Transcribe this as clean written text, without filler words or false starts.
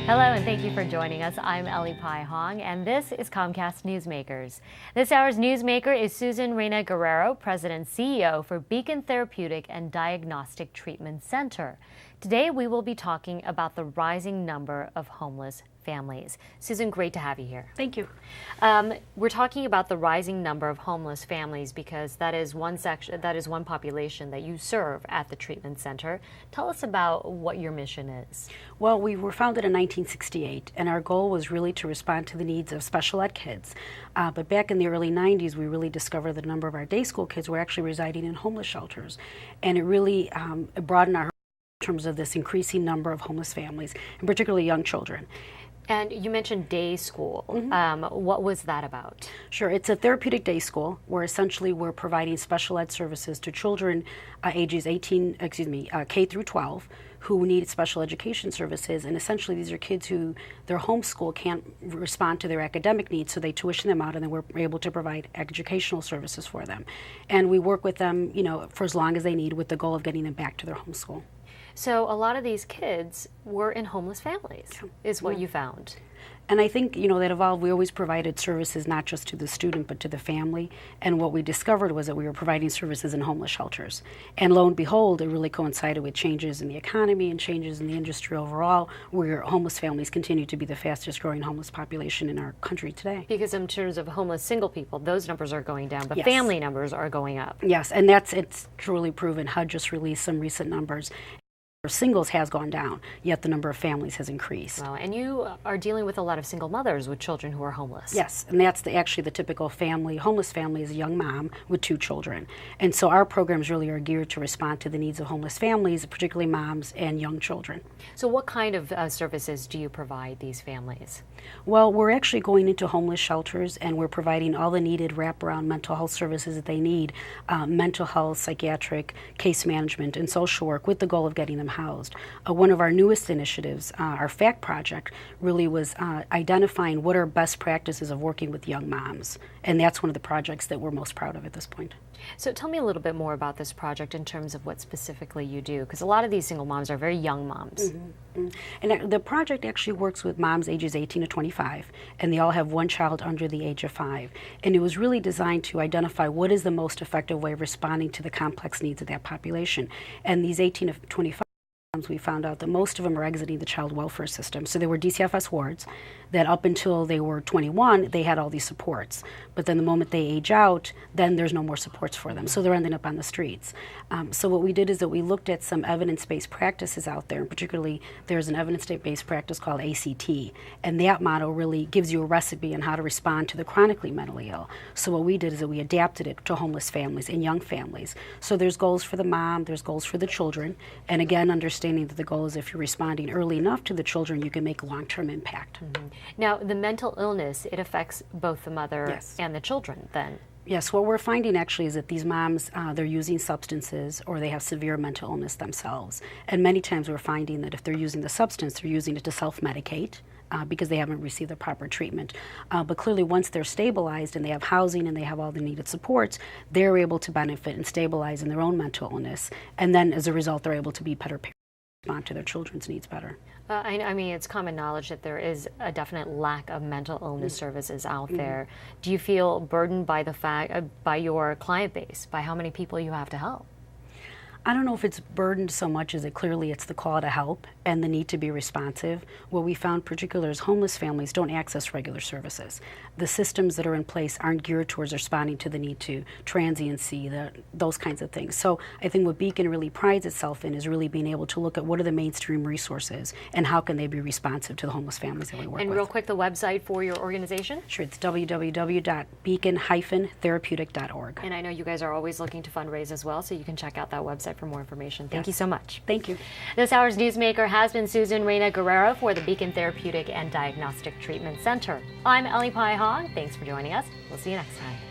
Hello and thank you for joining us. I'm Ellie Pai Hong and this is Comcast Newsmakers. This hour's newsmaker is Susan Reyna Guerrero, President and CEO for Beacon Therapeutic and Diagnostic Treatment Center. Today we will be talking about the rising number of homeless families. Susan, great to have you here. Thank you. We're talking about the rising number of homeless families because that is one population that you serve at the treatment center. Tell us about what your mission is. Well, we were founded in 1968, and our goal was really to respond to the needs of special ed kids. But back in the early 90s, we really discovered that a number of our day school kids were actually residing in homeless shelters. And it really broadened our in terms of this increasing number of homeless families, and particularly young children. And you mentioned day school. What was that about? Sure, it's a therapeutic day school where essentially we're providing special ed services to children ages K through 12 who need special education services. And essentially these are kids who their home school can't respond to their academic needs, so they tuition them out and then we're able to provide educational services for them. And we work with them, for as long as they need with the goal of getting them back to their home school. So a lot of these kids were in homeless families, is what you found. And I think, that evolved. We always provided services not just to the student, but to the family. And what we discovered was that we were providing services in homeless shelters. And lo and behold, it really coincided with changes in the economy and changes in the industry overall, where homeless families continue to be the fastest growing homeless population in our country today. Because in terms of homeless single people, those numbers are going down, but Yes. family numbers are going up. Yes, and it's truly proven. HUD just released some recent numbers. Singles has gone down, yet the number of families has increased. Wow, and you are dealing with a lot of single mothers with children who are homeless. Yes, and that's actually the typical family. Homeless family is a young mom with 2 children. And so our programs really are geared to respond to the needs of homeless families, particularly moms and young children. So what kind of services do you provide these families? Well, we're actually going into homeless shelters and we're providing all the needed wraparound mental health services that they need, mental health, psychiatric, case management, and social work with the goal of getting them housed. One of our newest initiatives, our FACT project, really was identifying what are best practices of working with young moms. And that's one of the projects that we're most proud of at this point. So tell me a little bit more about this project in terms of what specifically you do, because a lot of these single moms are very young moms. And the project actually works with moms ages 18 to 25, and they all have 1 child under the age of 5. And it was really designed to identify what is the most effective way of responding to the complex needs of that population. And these 18 to 25, we found out that most of them are exiting the child welfare system. So they were DCFS wards that up until they were 21, they had all these supports. But then the moment they age out, then there's no more supports for them. So they're ending up on the streets. So what we did is that we looked at some evidence-based practices out there, and particularly there's an evidence-based practice called ACT. And that model really gives you a recipe on how to respond to the chronically mentally ill. So what we did is that we adapted it to homeless families and young families. So there's goals for the mom, there's goals for the children, and again, understanding that the goal is if you're responding early enough to the children, you can make a long-term impact. Now, the mental illness, it affects both the mother and the children then. Yes, what we're finding actually is that these moms, they're using substances or they have severe mental illness themselves. And many times we're finding that if they're using the substance, they're using it to self-medicate. Because they haven't received the proper treatment. But clearly once they're stabilized and they have housing and they have all the needed supports, they're able to benefit and stabilize in their own mental illness. And then as a result, they're able to be better parents, respond to their children's needs better. I mean, it's common knowledge that there is a definite lack of mental illness services out there. Do you feel burdened by the by your client base, by how many people you have to help? I don't know if it's burdened so much as it's the call to help and the need to be responsive. What we found particularly is homeless families don't access regular services. The systems that are in place aren't geared towards responding to the need to transiency, those kinds of things. So I think what Beacon really prides itself in is really being able to look at what are the mainstream resources and how can they be responsive to the homeless families that we work with. And real quick, the website for your organization? Sure, it's www.beacon-therapeutic.org. And I know you guys are always looking to fundraise as well, so you can check out that website for more information. Thank you so much. Thank you. This hour's newsmaker has been Susan Reyna Guerrero for the Beacon Therapeutic and Diagnostic Treatment Center. I'm Ellie Pai Hong. Thanks for joining us. We'll see you next time.